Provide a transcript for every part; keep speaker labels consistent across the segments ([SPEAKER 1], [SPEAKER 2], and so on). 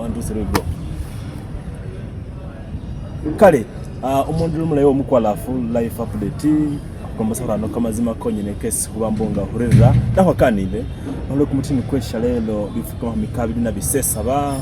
[SPEAKER 1] ndusire bro kale umundu lumulayi omukwalafu life update kwambasarano kamazima konyene kesi kubambonga hurera naho kanile nolo kumutini kwesha lelo bifuka mikabiri na bisesa ba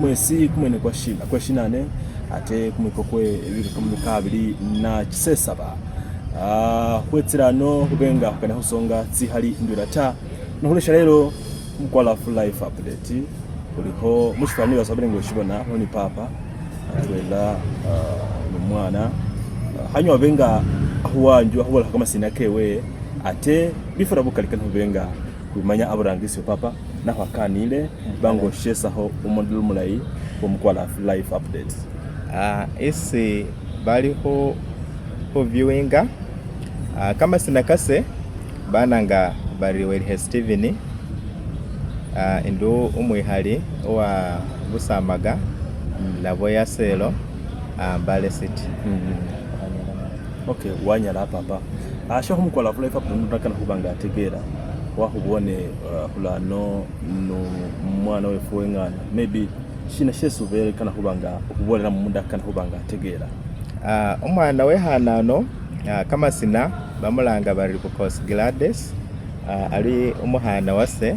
[SPEAKER 1] mwesi kumene kwa shinane ate kumiko kwe biko mikabiri na kisesa ba kwetirano kubenga kana husonga tsihali ndura ta nohulesha lelo mukwalafu life update kuliho mushifani basabire ngo shibona honi papa atwela numwana hanywa benga huwanju ahubala kama sinakewe ate bifura bukalika ntubenga kumanya aburangisi papa naho akanile bango shesa ho umundulu mulayi wo mukwalafu life update
[SPEAKER 2] isi bali ho viewinga kama sinakase bananga bari weli Steven ndo umwihali wa busamaga labo ya selo Mbale City.
[SPEAKER 1] Okay, wanyala papa asho mukwalafu life update ndakana kubanga ategera wahubone hulano no mwana wefu ngana maybe shina shesu vele kana kubanga kubolera mu munda kana kubanga ategera
[SPEAKER 2] umwana we hanano kama sina bamulanga bari ku Coast Gladys ali umuhana wase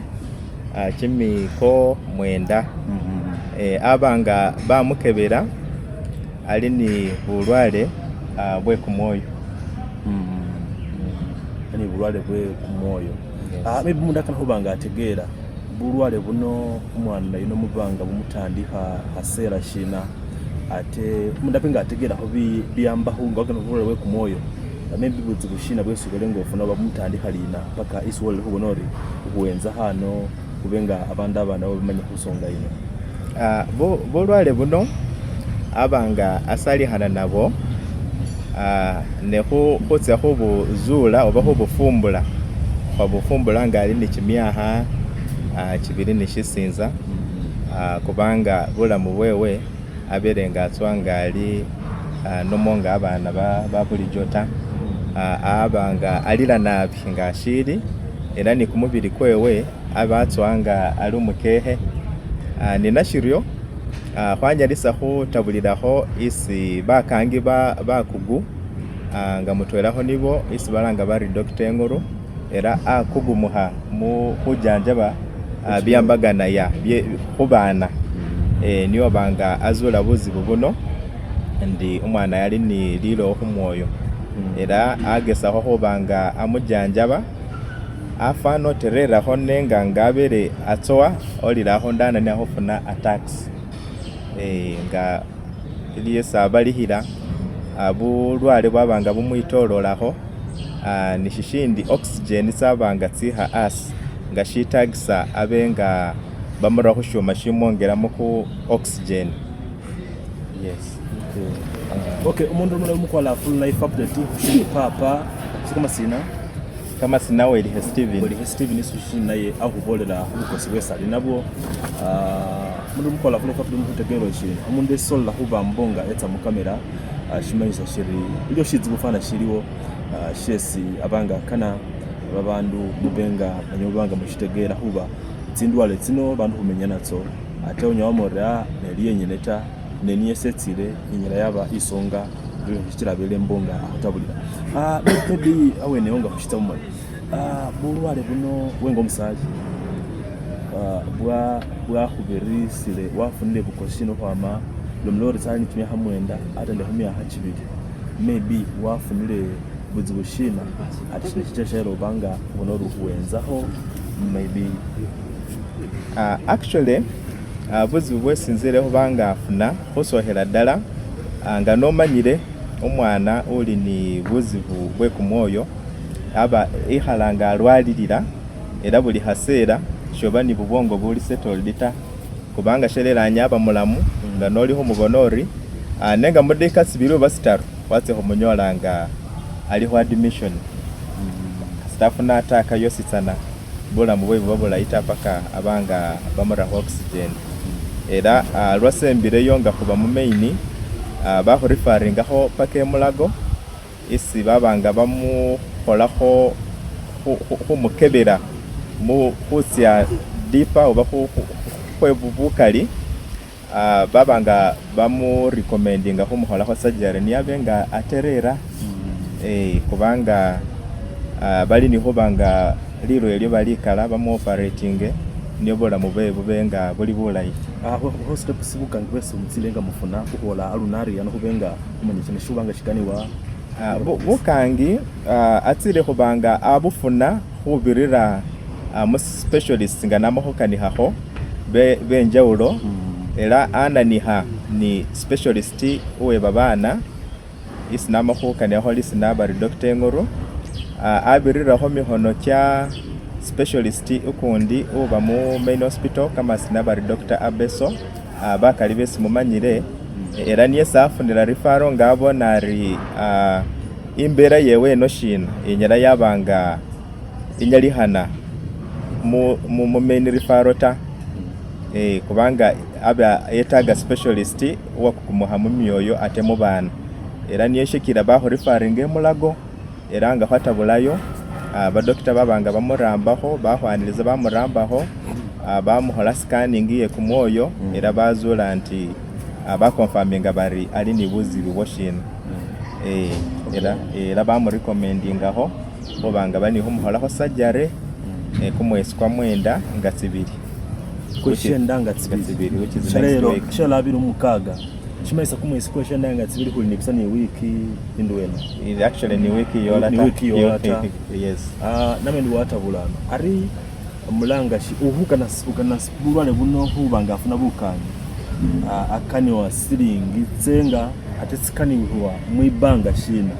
[SPEAKER 2] kimiko mwenda abanga bamukebera ali ni bulwale bwe kumoyo
[SPEAKER 1] ani bulwale bwe kumoyo maybe munda kana kubanga ategera bulwale buno umwana ino mubanga bumutandika hasera shina ate munda pinga ategera ho biyamba hunga kana bulwale bwe kumoyo maybe buzi gushina bwe sugere ngo funa bamutandika lina paka iswole hubonori kuwenza hano kubenga abanda abana bamanya kusonga ino
[SPEAKER 2] bulwale buno abanga asali hana nabo neho hotse ho buzula oba ho bufumbula babufumbula ngali ni kimyaha kibiri ni shisinza kubanga bulamu bwewe aberenga atwangali nomonga abana babuli jota abanga alira nabi ngashiri era ni kumubiri kwewe abatwanga ali umukehe ni nashiryo kwanyalisa ho tabuliraho isi bakangi bakugu nga mutweraho nibo isi balanga bari Dr. Nguru era akugumuha mu hujanjaba byambagana ya kubana niyo banga azula buzibu buno ndi umwana yali ni lilo kumwoyo era agesa ho banga amujanjaba afano terera honne ngabere atsoa olira hondana ne hofuna attacks nga iliye sabalihira abulwale bwabanga bumwitololaho nishishindi oxygen sabanga tsiha as nga shitagisa abenga bamura hushuma shimongera muku oxygen.
[SPEAKER 1] Yes. Okay, umundu mwana mukwalafu life update papa kama sina weli Steven isushi naye ahubolera ukosi wesali nabo mundu mukwalafu life update mutegero shi umundu solla huba mbonga eta mu kamera shimanyisa shiri ilyo shizi gufana shiriwo shesi abanga kana babandu mubenga banyobanga mushitegera huba tsindwale tsino bandu kumenya natso ate onyawamora neliye nyeneta neniye setsire inyira yaba isonga bikirabele mbonga atabulira maybe awene onga kushita mu bulwale buno wengo musaji bwa kuberisire wafunde bukoshino kwama lomlori tsani kimya hamwenda atende humya hachibiri maybe wafunire buzi bushina atishine chicheshero banga ubonoru huwenzaho maybe
[SPEAKER 2] actually buzi bwesinzireho banga afuna hosohera dala nga nomanyire umwana uli ni buzibu bwe kumoyo aba ihalanga alwalirira era buli hasera shoba ni bubongo buli settled kubanga shereranya aba mulamu nga noliho mubonori nenga mudeka sibiro basitaru watse ho munyolanga aliho admission staff na ataka yositsana bulamu bwe babula itapaka abanga bamura oxygen era lwasembire yonga kuba mu main baho referring aho pake mulago isi babanga bamu holaho mukebera mu husya dipa oba kwebubukali baba nga bamu recommendinga kumuholako surgery niyabe nga aterera kubanga bali nihuba nga liro elyo balikala bamu operating niyo bulamu bwe bube nga buli bulayi
[SPEAKER 1] hosite kusibuka ngwese umutsile nga mufuna kuhola alunari ano hubenga umanye cyane shubanga shikaniwa
[SPEAKER 2] bukangi atsile hubanga abufuna hubirira mu specialist nga namahokanihako benjawulo era ananiha ni specialist uwe babana isi namahukaniaho lisi nabari Dr. Nguru abiriraho mihono kya specialist ukundi uba mu main hospital kama sinabari Dr. Abeso bakali besi mumanyire era niye safunira rifaro ngabo nari imbera yewe no shina inyara yabanga inyalihana mu main rifaro ta kubanga aba yetaga specialist wa kukumuha mu myoyo ate mu bana era niye shikira baho rifaringe mulago era nga fatabulayo abadokita babanga bamurambaho bahwaniriza bamurambaho bamuhola scanning ye ku mwoyo era bazula nti bakonfaminga bari ali ni buzibu bwoshina era bamurecommendingaho obanga bani humuholaho surgery ku mwezi kwa mwenda nga 2
[SPEAKER 1] kweshenda nga 2 chalero chalabira umukaga chimaisa kumwezi kweshenda nga 2 kuli nikisa ni wiki indwena
[SPEAKER 2] actually ni wiki yolata yes
[SPEAKER 1] name ndi watabulano ari mulangashi ukana bulwane buno hubanga afuna bukani akani wa silingi tsenga atetsikani huwa mwibanga shina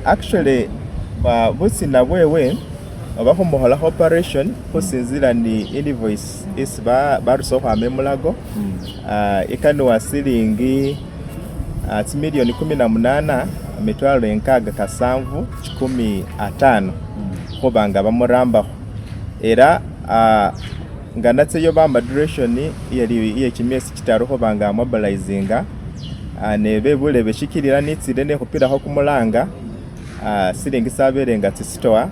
[SPEAKER 2] actually busina bwewe abaho muhola operation kusinzira ni invoice isi barusoho amemulago ikani wa silingi milioni 18 mitwalo enkaga kasanvu 15 kubanga bamurambaho era nga natseyo bamba duration yali yekimesi kitaruho banga mobilizinga nebe bule beshikirira nitsire ne kupiraho kumulanga silingi saberenga tsitoa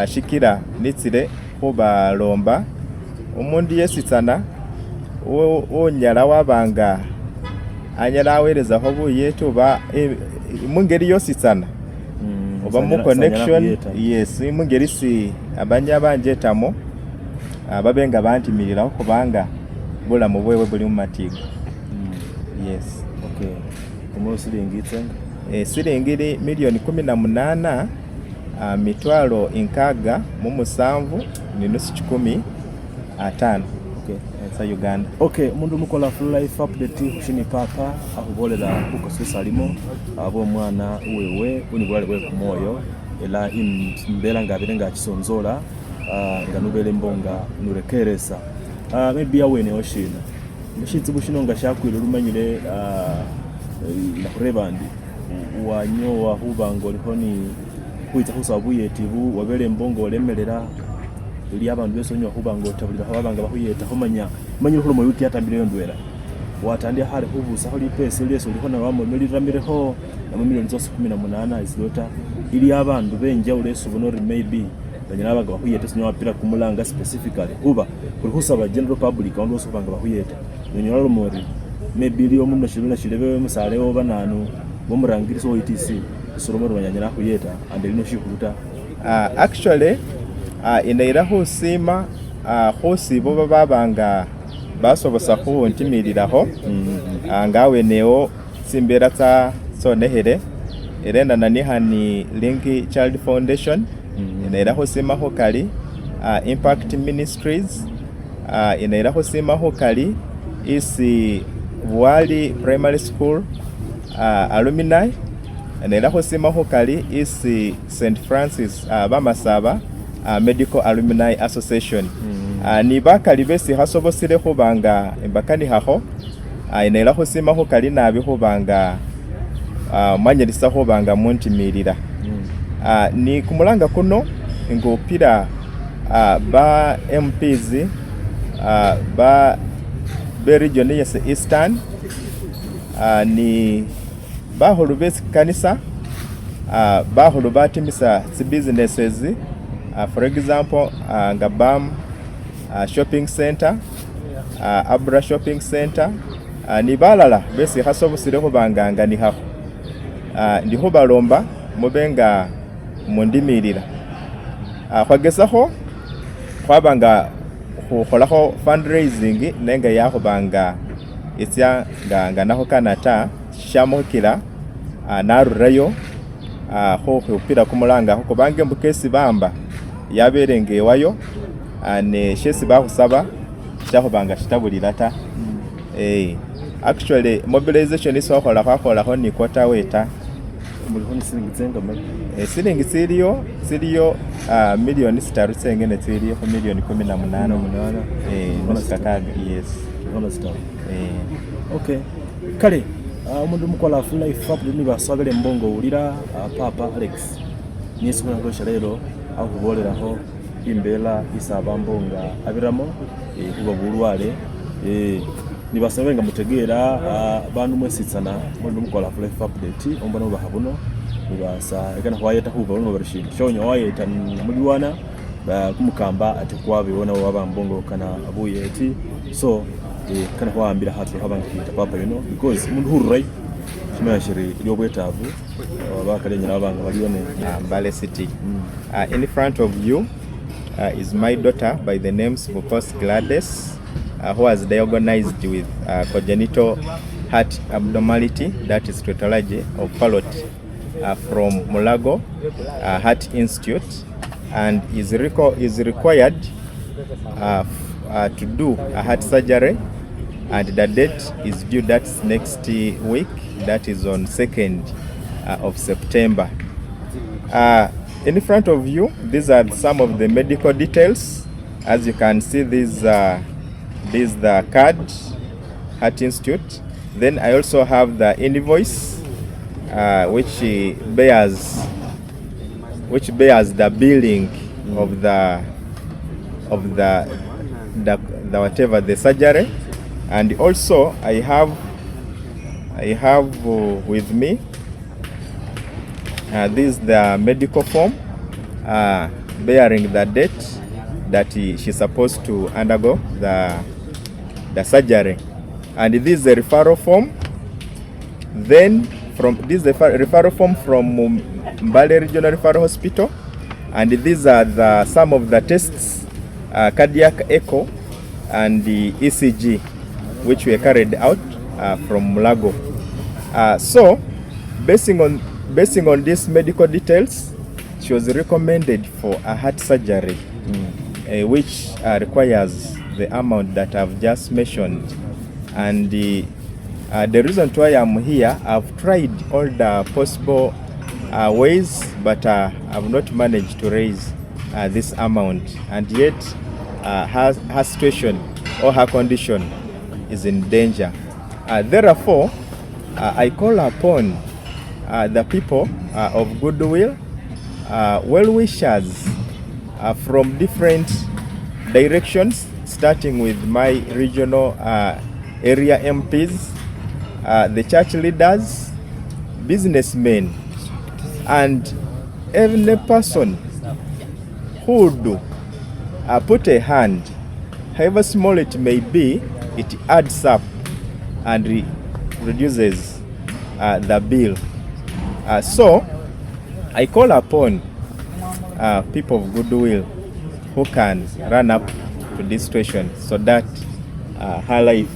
[SPEAKER 2] shikira nitsire kuba lomba umuntu yesitsana onyala wabanga anyala awereza hobu yetu ba mungeri yositsana oba mu connection yes mungeri si abanya banjetamo babenga bantimiriraho kubanga bulamu bwewe buli mu matigo yes
[SPEAKER 1] okay umusilingi tsenga
[SPEAKER 2] silingiri milioni 18 mitwalo inkaga mu musanvu ni nusu 15
[SPEAKER 1] okay
[SPEAKER 2] sa Uganda
[SPEAKER 1] okay mundu mukola full life update kushini papa akubolera kuko sisalimo abo mwana wewe unibwale bwe kumoyo ela imbela ngabirenga kisonzola nga nubele mbonga nurekeresa maybe yawe ne oshina mushitsi bushinonga shakwira rumanyire na kurebandi wanyowa hubango lihoni kuita husabuye tibu wabele mbongo lemelera ili abantu bese onyo hubango tabulira habanga bahuyeta homanya manyiro hulo mu wiki atambire ndwera watandia hali hubusa holi pese leso lihona wamo meliramireho na milioni zose 18 izilota ili abantu benja uleso bonori maybe banyana abaga bahuyeta sinyo wapira kumulanga specifically uba kuri husaba general public ondo so banga bahuyeta nyo lalo mori maybe ili omuntu shiruna shirebe musale oba nanu bomurangiriso OTC soromoro banyana huyeta and lino shikuruta
[SPEAKER 2] actually inaira husima hosi bo babanga basobosa ku ntimiriraho ngawe neo simbera tsa sonehere erenda nani hani Link Child Foundation inaira husima ho kali Impact Ministries inaira husima ho kali isi Wali Primary School alumni inaira husima ho kali isi St. Francis Bamasaba Medical Alumni Association ni bakali besi hasobosire hubanga embakani haho inaira husima ho kali nabi hubanga manyirisa hubanga muntimirira ni kumulanga kuno ngopira ba MPs ba region yese Eastern ni baholu besi kanisa baholu batimisa businesses for example nga BAM shopping center Abra Shopping Center ni balala besi hasobosile khubanga ni haho ndiho balomba mubenga mundimirira khwagesakho khwabanga khukholakho fundraising nenga yakhubanga isya nga nakho kanata shamukhila narurayo khupira kumulanga khukubanga embuka esi bamba yaberenge ewayo ne shesi bakhusaba shakhubanga shitabulila ta. Actually mobilization isi khakholakho ni quarter weta silingi siliyo milioni 3 sengene tsiliyo khu milioni 18 nuskakaga. Yes.
[SPEAKER 1] Okay, kale umundu mukola full life up ni basabele mbongo ulira Papa Alex niso ngosha lero akuboleraho imbela isaba mbonga abiramo kuba bulwale nibasabenga mutegera bantu mwesitsana mundu mukola full life update ombona bahabuno nibasa ekana hwayeta huba no barishini shonyo wayeta muliwana kumukamba ati kwabibona waba mbongo kana abuye ati so kana hwambira hatu habantu papa because mundu hurai shimashiri lyobwetavu bakalenyera abanga balione
[SPEAKER 2] Mbale City. In front of you is my daughter by the name Mupos Gladys, who was diagnosed with congenital heart abnormality, that is tautology of Fallot, from Mulago Heart Institute, and is required to do a heart surgery, and the date is due that next week, that is on 2nd of September. In front of you, these are some of the medical details. As you can see, this is the card, Heart Institute. Then I also have the invoice, which bears the billing of the whatever the surgery. And also I have with me this is the medical form bearing the date that she's supposed to undergo the surgery, and this is the referral form. Then from this is the referral form from Mbale Regional Referral Hospital, and these are some of the tests, cardiac echo and the ECG, which were carried out from Mulago. So basing on these medical details, she was recommended for a heart surgery, which requires the amount that I've just mentioned. And the reason why I'm here, I've tried all the possible ways, but I've not managed to raise this amount, and yet her situation or her condition is in danger. Therefore, I call upon the people of goodwill, well-wishers from different directions, starting with my regional area MPs, the church leaders, businessmen, and every person who would put a hand, however small it may be, it adds up and reduces the bill. So I call upon people of goodwill who can run up to this situation so that her life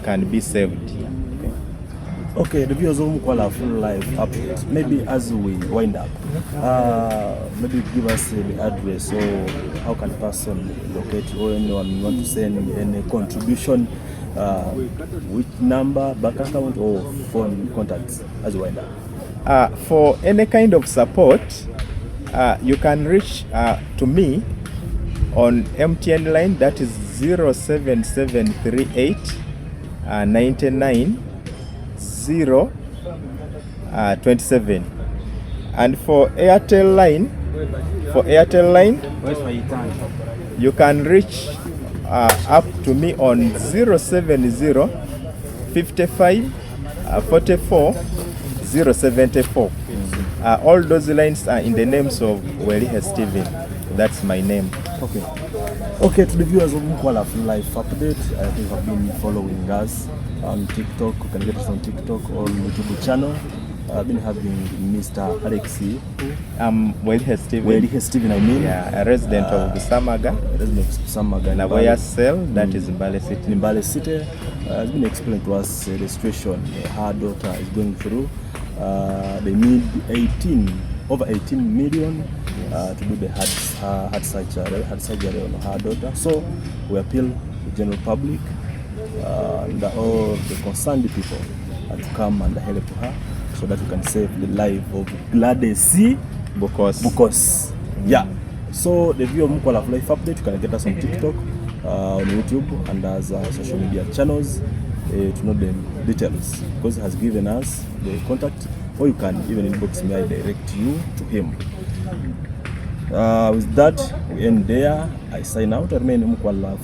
[SPEAKER 2] can be saved.
[SPEAKER 1] Okay, the viewers of Mukwala Full Life Update, maybe as we wind up, maybe give us the address or how can a person locate or anyone want to send any contribution, which number, bank account or phone contacts as we wind up.
[SPEAKER 2] For any kind of support, you can reach to me on MTN line, that is 07738 99 027, and for Airtel line, you can reach up to me on 070 55 44 074. All those lines are in the names of Welihe Steven. That's my name.
[SPEAKER 1] Okay. Okay, to the viewers of Mkwala Full Life Update, I think you have been following us on TikTok. You can get us on TikTok or YouTube channel. I've been having Mr. Alexi.
[SPEAKER 2] I'm Welihe Steven.
[SPEAKER 1] Welihe Steven, I mean.
[SPEAKER 2] Yeah, a resident of Busamaga.
[SPEAKER 1] Resident of Busamaga.
[SPEAKER 2] Naboya Cell, that is Mbale City.
[SPEAKER 1] Mbale City. Has been explained to us the situation her daughter is going through. They need over 18 million to do the heart surgery on her daughter. So we appeal to the general public and all the concerned people to come and help her so that we can save the life of Gladys Bukos. Yeah. So the view of Mkwala Full Life Update, you can get us on TikTok, on YouTube, and as social media channels to know the details, because he has given us the contact, or you can even inbox me, I direct you to him. With that, we end there. I sign out. I remain Mkwala.